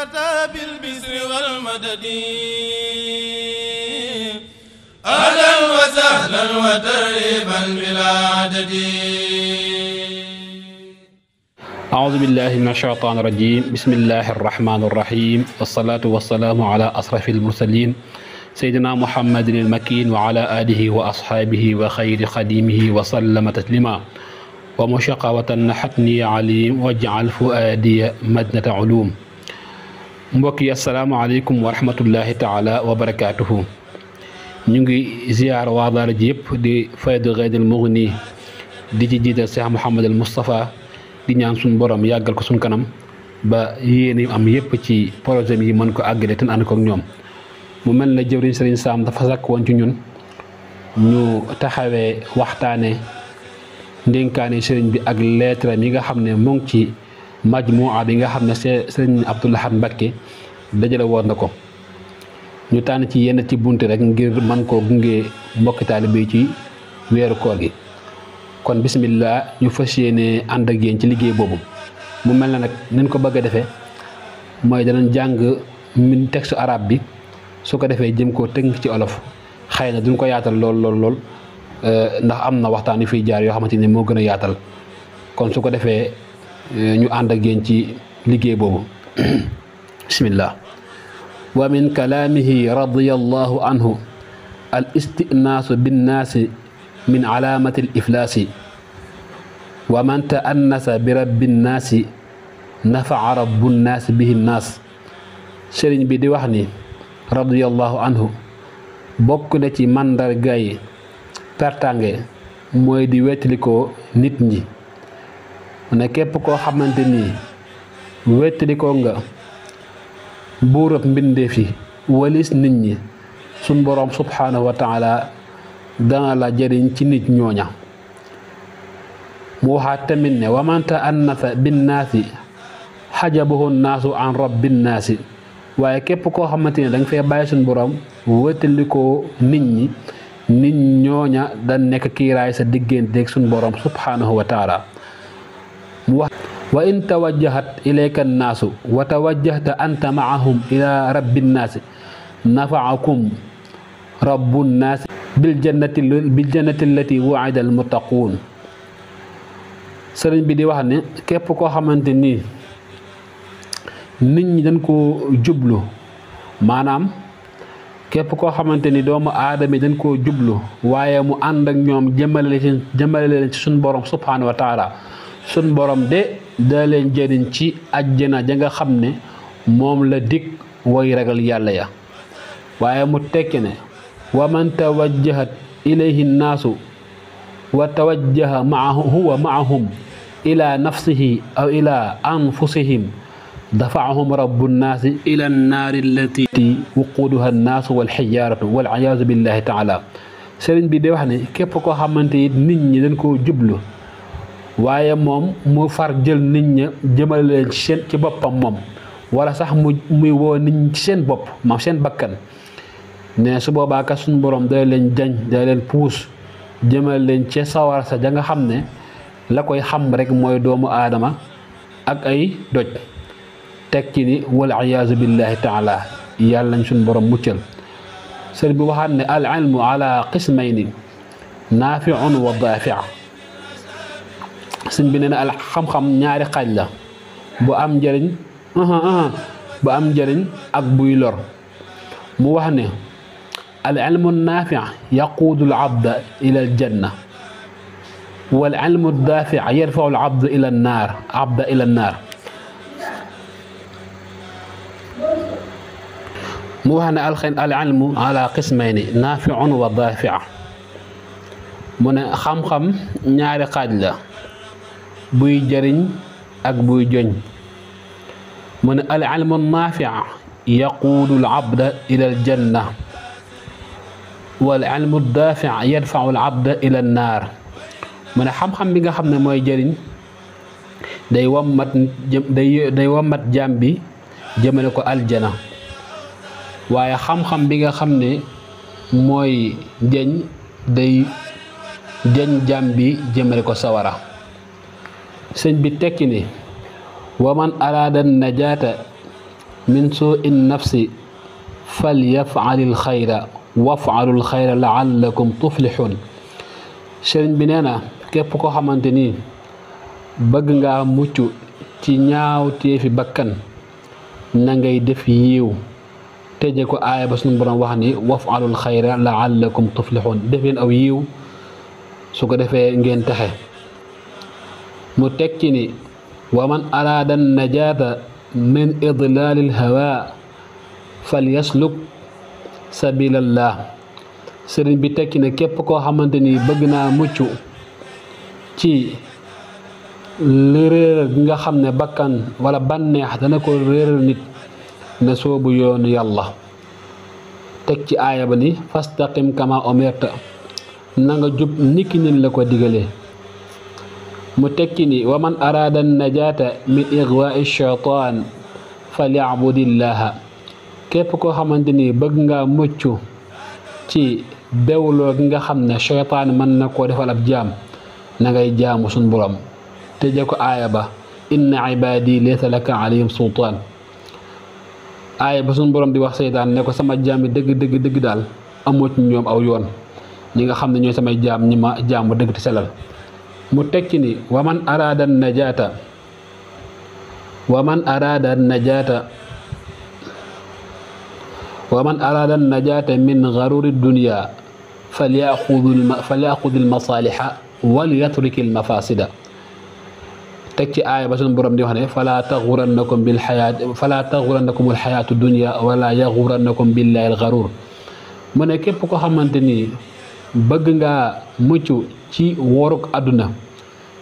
أتى بالبسر والمدد أهلا وسهلا وترحيبا بلا عدد. أعوذ بالله من الشيطان الرجيم. بسم الله الرحمن الرحيم، والصلاة والسلام على أشرف المرسلين سيدنا محمد المكين وعلى آله وأصحابه وخير خديمه وسلم تسليما. ومشقوة نحتني عليم واجعل فؤادي مدنة علوم. mbokki asalaamaaleykum wa rahmatullahi taala wa barakaatuhu. ñu ngi ziar waa daara ji yëpp di faydu Ghaydil Mughni di ci jiital Cheikh Mouhamadul Moustapha di ñaan suñu borom yàggal ko suñu kanam ba yéen am yëpp ci projet yi mën ko àggale te ànd ko ak ñoom. mu mel ne jëwriñ Serigne Sam dafa sàkk woon ci ñun ñu taxawee waxtaane ndénkaane sëriñ bi ak lettre mi nga xam ne mu ngi ci majmuwa bi nga xam ne sëriñ Abdou Lahad Mbacké dajale woon na ko. ñu tànn ci yenn ci bunte rek ngir mën koo gunge mbokki taalibe yi ci weeru koor gi. kon bismillah ñu fas yéene ànd ak yéen ci liggéey boobu. mu mel na nag nañ ko bëgg a defee mooy danañ jàng min texte arabe bi su ko defee jëm koo tënk ci olof. xëy na duñ ko yaatal lool ndax am na waxtaan yu fiy jaar yoo xamante ni moo gën a yaatal. kon su ko defee ñu ànd ak yéen ci liggéey boobu. bismillah. wa min kalaamihi radiyallahu anhu al istinaasu binnaasi min alaamati al iflaasi wa man ta'annasa bi rabbi nnaasi nafa'a rabbu nnaasi bihi nnaas. sëriñ bi di wax ni radiyallahu anhu bokk na ci màndarga yi pertange mooy di wettalikoo nit ñi. mu ne képp koo xamante ni wettalikoo nga buurab mbindeef yi walis nit ñi suñ boroom subhaanahu wa taala dana la jëriñ ci nit ñooña. mu waxaat tamit ne wa man ta'annasa binnaasi xajabahu naasu an rabbinnaasi. waaye képp koo xamante ne danga fee bàyyi suñ boroom wettalikoo nit ñi nit ñooña da nekk kiiraay sa digganteeg suñ boroom subhaanahu wa taala. mu wax wa in tawajjahat ilayka nnaasu wa tawajjahta anta maahum ila rabbi nnaasi nafaakum rabbu nnaasi bil jannati allati wu'ida al muttaquun. sëriñ bi di wax ne képp koo xamante ni nit ñi dañ koo jublu, maanaam képp koo xamante ni doomu aadama dañ koo jublu waaye mu ànd ak ñoom jëmale leen ci suñ borom subhaanahu wa taala. suñ borom de da leen jëriñ ci àjjana ja nga xam ne moom la dig way ragal yàlla ya. waaye mu tekki ne wa man tawajjahat ilayhi nnaasu wa tawajjaha huwa maahum ila nafsihi aw ila anfusihim dafaahum rabbu nnaasi ila nnaari allati wuquuduha nnaasu wal xijaaratu wal iyaazu billahi taala. sëriñ bi de wax ne képp koo xamante it nit ñi dañ koo jublu waaye moom mu far jël nit ña jëmale leen ci boppam moom wala sax muy woo nit ñi ci seen bopp moom seen bakkan ne su boobaa ka suñu borom day leen jañ day leen puus jëmale leen ci sawar sa ja nga xam ne la koy xam rek mooy doomu aadama ak ay doj. teg ci ni wal iyaazu billahi taala yàlla nañ suñu borom muccal. sëriñ bi waxaat ne al ilmu ala qismayni naafi'un wa daafi'. sëñ bi nee na al xam-xam ñaari xaaj la bu am njëriñ bu am njëriñ ak buy lor. mu wax ne al ilmu naafi' yaquudu al abda ila al janna wal ilmu daafi' yarfa'u al abda ila an naar. mu wax ne al ilmu ala qismayni naafi'un wa daafi'. mu ne xam-xam ñaari xaaj la buy jëriñ ak buy joñ. mu ne al ilmu naafi' yaquudu al abda ila al janna wal ilmu daafi' yadfa'u al abda ila an naar. mu ne xam-xam bi nga xam ne mooy jëriñ day wammat jaam bi jëmale ko aljana. waaye xam-xam bi nga xam ne mooy jëñ day jëñ jaam bi jëmale ko sawara. sëñ bi tekki ni wa man araada najaata min suui nafsi falyafalil xayra wafalul xayra laallakum tuflixuun sëriñ bi nee na képp koo xamante ni bëgg ngaa mucc ci ñaaw téefi bakkan na ngay def yiiw tëje ko aaya ba suñu borom wax ni wafalul xayra laallakum tuflixuun def leen aw yiiw su ko defee ngeen taxe mu teg ci ni wa man araada najaata min idlaalil hawa falyasluk sabilallah sëriñ bi tekki ne képp koo xamante ni bëgg naa mucc ci li réeral gi nga xam ne bakkan wala bànneex dana ko réeral nit ne soobu yoonu yàlla teg ci aaya ba ni fastaqim kama umirta na nga jub niki nin la ko digalee mu tekki ni wa man araada najaata min igwaai shaytaan falyabudillaha képp koo xamante ni bëgg nga mucc ci bewloo gi nga xam ne shaytaan mën na koo defal ab jaam na ngay jaamu suñ borom tëje ko aaya ba inna ibaadi laysa laka alayhim sultaan aaya ba suñ borom di wax seytaan ne ko sama jaam yi dëgg daal amoo ci ñoom aw yoon ñi nga xam ne ñooy samay jaam ñi ma jaamu dëgg te selal mu tekki ni wa man araada najaata min garuri dunya falyaxudi almasaliha wal yatriki almafasida teg ci aaya ba suñu borom di wax ne falaa taxurannakum alxayaatu dunya wala yaxurannakum billahi algarur mu ne képp ko xamante ni bëgg ngaa mucc ci woruk àdduna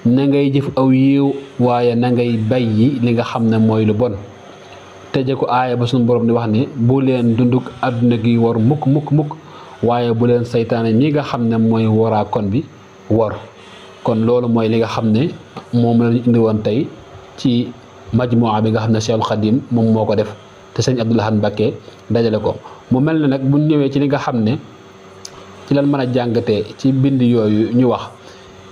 na ngay jëf aw yiw waaye na ngay bàyyi li nga xam ne mooy lu bon tëje ko aaya ba suñu borom di wax ne bu leen dunduk àdduna gi wor mukk waaye bu leen saytaane mi nga xam ne mooy waraa kon bi wor kon loolu mooy li nga xam ne moom lañu indi woon tey ci majmuwa bi nga xam ne Cheikhul Khadim moom moo ko def te sëñ Abdou Lahad Mbacké dajale ko mu mel ne nag bu ñëwee ci li nga xam ne ci lan mën a jàngatee ci bind yooyu ñu wax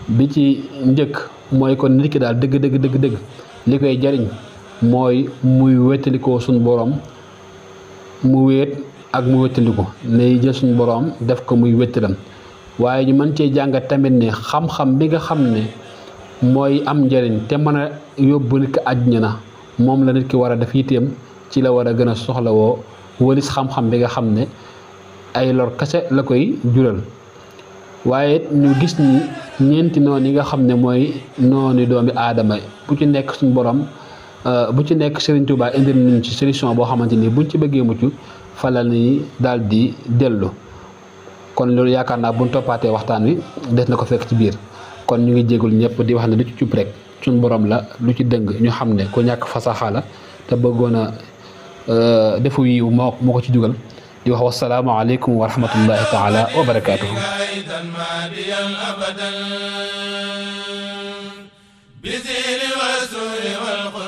bi ci njëkk mooy kon nit ki daal dëgg li koy jariñ mooy muy wéttalikoo suñu borom mu wéet ak mu wéttaliku nay jël suñu borom def ko muy wéttalam waaye ñu mën cee jàngat tamit ne xam-xam bi nga xam ne mooy am njariñ te mën a yóbbu nit ki àjjana na moom la nit ki war a def yitteem ci la war a gën a soxlawoo walis xam-xam bi nga xam ne ay lor kese la koy jural waaye ñu gis ni ñeenti noon yi nga xam ne mooy noonu doomi aadama bu ci nekk suñu borom bu ci nekk Serigne Touba indil nañ ci solution boo xamante ni buñ ci bëggee mucc falal ni daal di dellu kon loolu yaakaar naa buñ toppaatee waxtaan wi des na ko fekk ci biir kon ñu ngi jégul ñëpp di wax ne lu ci cub rek suñu borom la lu ci dëng ñu xam ne ku ñàkk fasaxa la te bëggoon a defu yiw moo ko ci dugal di wax wassalaamu aleykum wa rahmatullahi taala wa barakaatuhu بزير والسور والقرآن